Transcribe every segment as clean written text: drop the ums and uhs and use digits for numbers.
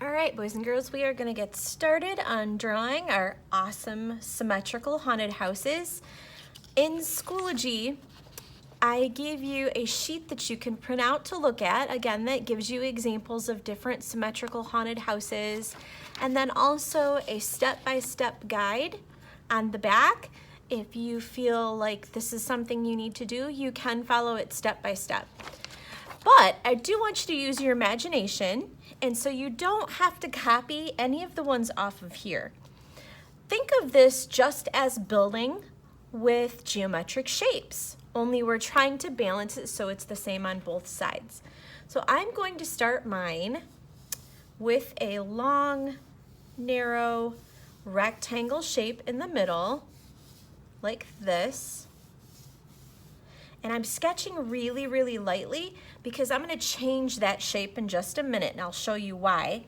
All right, boys and girls, we are going to get started on drawing our awesome symmetrical haunted houses. In Schoology, I gave you a sheet that you can print out to look at. Again, that gives you examples of different symmetrical haunted houses, and then also a step-by-step guide on the back. If you feel like this is something you need to do, you can follow it step by step. But I do want you to use your imagination, and so you don't have to copy any of the ones off of here. Think of this just as building with geometric shapes, only we're trying to balance it so it's the same on both sides. So I'm going to start mine with a long, narrow rectangle shape in the middle, like this. And I'm sketching really, really lightly because I'm going to change that shape in just a minute, and I'll show you why.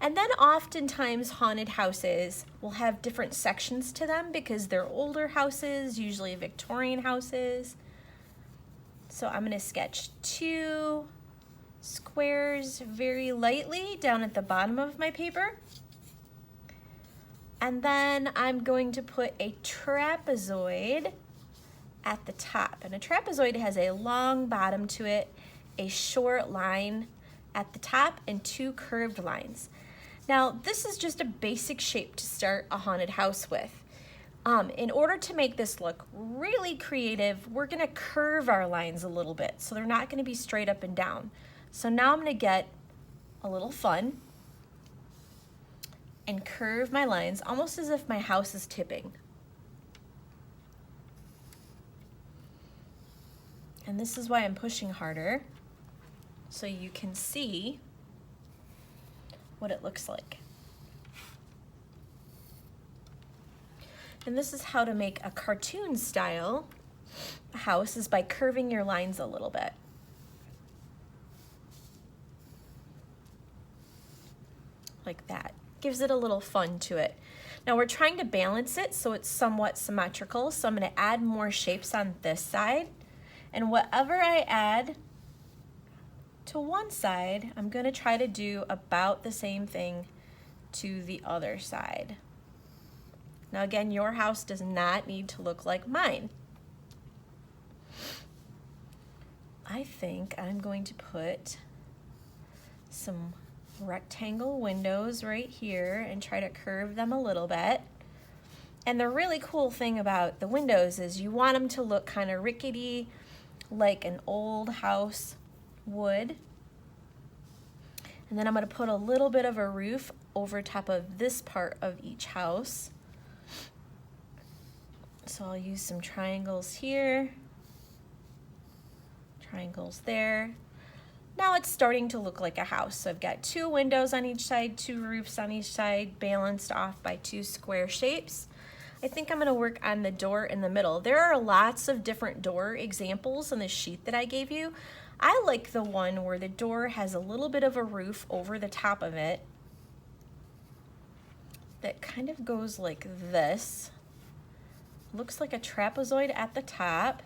And then oftentimes haunted houses will have different sections to them because they're older houses, usually Victorian houses. So I'm going to sketch 2 squares very lightly down at the bottom of my paper. And then I'm going to put a trapezoid at the top. And a trapezoid has a long bottom to it, a short line at the top, and 2 curved lines. Now, this is just a basic shape to start a haunted house with. In order to make this look really creative, we're gonna curve our lines a little bit, so they're not gonna be straight up and down. So now I'm gonna get a little fun and curve my lines almost as if my house is tipping. And this is why I'm pushing harder, so you can see what it looks like. And this is how to make a cartoon style house, is by curving your lines a little bit. Like that. Gives it a little fun to it. Now we're trying to balance it so it's somewhat symmetrical, so I'm going to add more shapes on this side. And whatever I add to one side, I'm going to try to do about the same thing to the other side. Now again, your house does not need to look like mine. I think I'm going to put some rectangle windows right here and try to curve them a little bit. And the really cool thing about the windows is you want them to look kind of rickety, like an old house would. And then I'm going to put a little bit of a roof over top of this part of each house. So I'll use some triangles here, triangles there. Now it's starting to look like a house. So I've got 2 windows on each side, 2 roofs on each side, balanced off by 2 square shapes. I think I'm going to work on the door in the middle. There are lots of different door examples in the sheet that I gave you. I like the one where the door has a little bit of a roof over the top of it that kind of goes like this. Looks like a trapezoid at the top.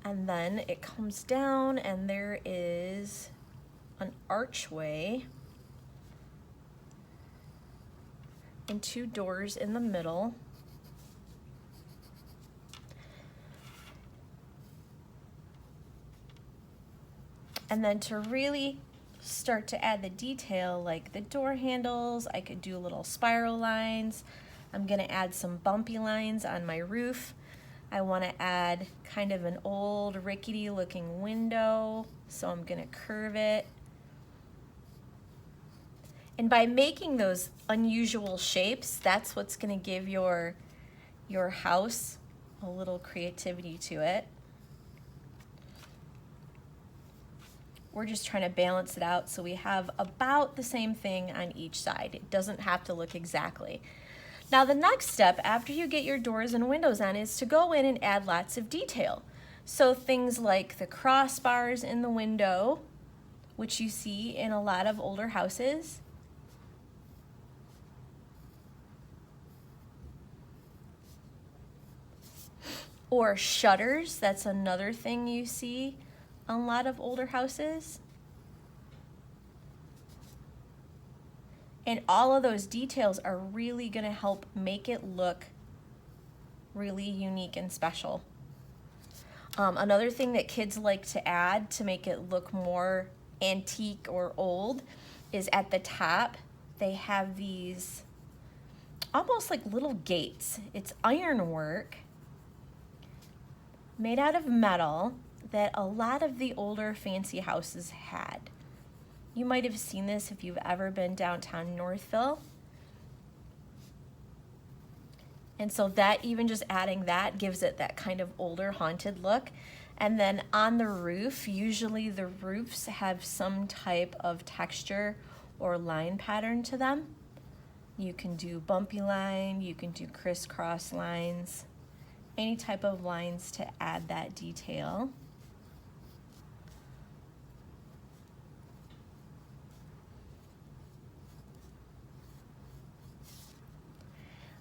And then it comes down and there is an archway and 2 doors in the middle. And then to really start to add the detail, like the door handles, I could do little spiral lines. I'm gonna add some bumpy lines on my roof. I want to add kind of an old rickety looking window, so I'm going to curve it. And by making those unusual shapes, that's what's going to give your house a little creativity to it. We're just trying to balance it out so we have about the same thing on each side. It doesn't have to look exactly. Now the next step after you get your doors and windows on is to go in and add lots of detail. So things like the crossbars in the window, which you see in a lot of older houses. Or shutters, that's another thing you see on a lot of older houses. And all of those details are really going to help make it look really unique and special. Another thing that kids like to add to make it look more antique or old is at the top they have these almost like little gates. It's ironwork made out of metal that a lot of the older fancy houses had. You might have seen this if you've ever been downtown Northville. And so that, even just adding that, gives it that kind of older haunted look. And then on the roof, usually the roofs have some type of texture or line pattern to them. You can do bumpy line, you can do crisscross lines, any type of lines to add that detail.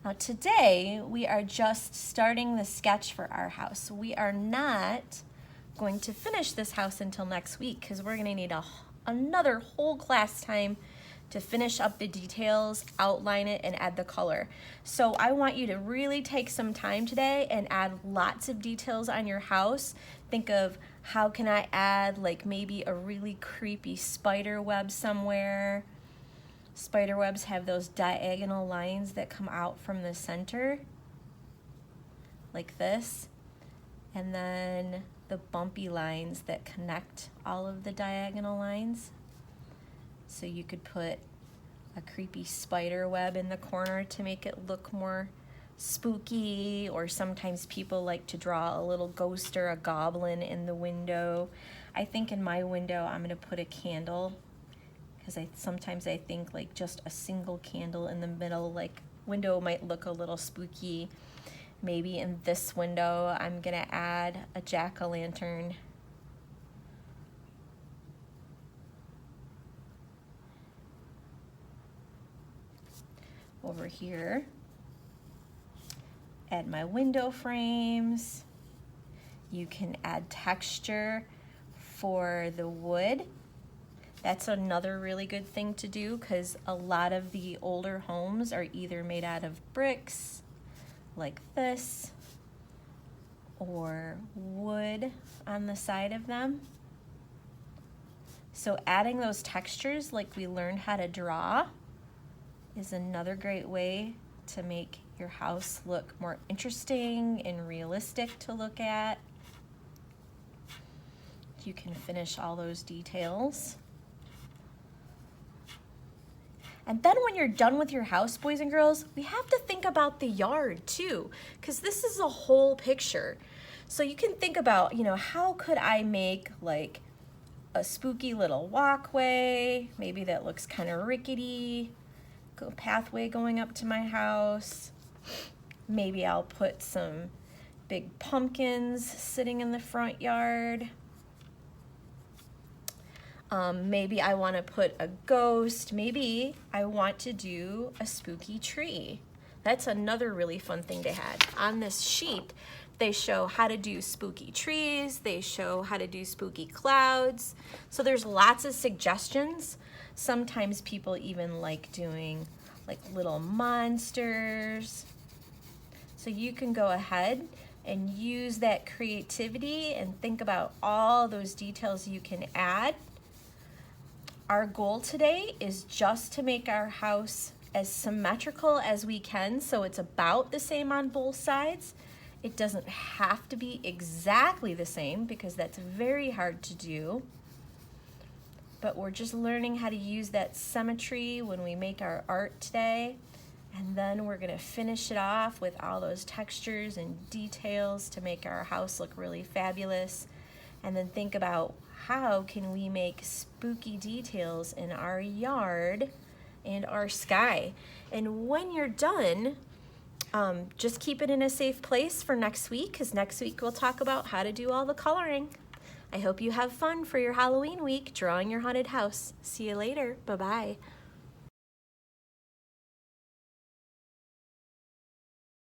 Now today, we are just starting the sketch for our house. We are not going to finish this house until next week because we're gonna need another whole class time to finish up the details, outline it, and add the color. So I want you to really take some time today and add lots of details on your house. Think of how can I add like maybe a really creepy spider web somewhere. Spider webs have those diagonal lines that come out from the center, like this, and then the bumpy lines that connect all of the diagonal lines. So you could put a creepy spider web in the corner to make it look more spooky, or sometimes people like to draw a little ghost or a goblin in the window. I think in my window I'm gonna put a candle, because sometimes I think like just a single candle in the middle like window might look a little spooky. Maybe in this window I'm gonna add a jack-o'-lantern. Over here, add my window frames. You can add texture for the wood. That's another really good thing to do because a lot of the older homes are either made out of bricks like this or wood on the side of them. So adding those textures like we learned how to draw is another great way to make your house look more interesting and realistic to look at. You can finish all those details. And then when you're done with your house, boys and girls, we have to think about the yard too, because this is a whole picture. So you can think about, you know, how could I make like a spooky little walkway, maybe that looks kind of rickety, pathway going up to my house. Maybe I'll put some big pumpkins sitting in the front yard. Maybe I want to put a ghost. Maybe I want to do a spooky tree. That's another really fun thing to add. On this sheet, they show how to do spooky trees. They show how to do spooky clouds. So there's lots of suggestions. Sometimes people even like doing like little monsters. So you can go ahead and use that creativity and think about all those details you can add. Our goal today is just to make our house as symmetrical as we can, so it's about the same on both sides. It doesn't have to be exactly the same because that's very hard to do. But we're just learning how to use that symmetry when we make our art today. And then we're gonna finish it off with all those textures and details to make our house look really fabulous. And then think about how can we make spooky details in our yard and our sky. And when you're done, just keep it in a safe place for next week, because next week we'll talk about how to do all the coloring. I hope you have fun for your Halloween week drawing your haunted house. See you later. Bye-bye.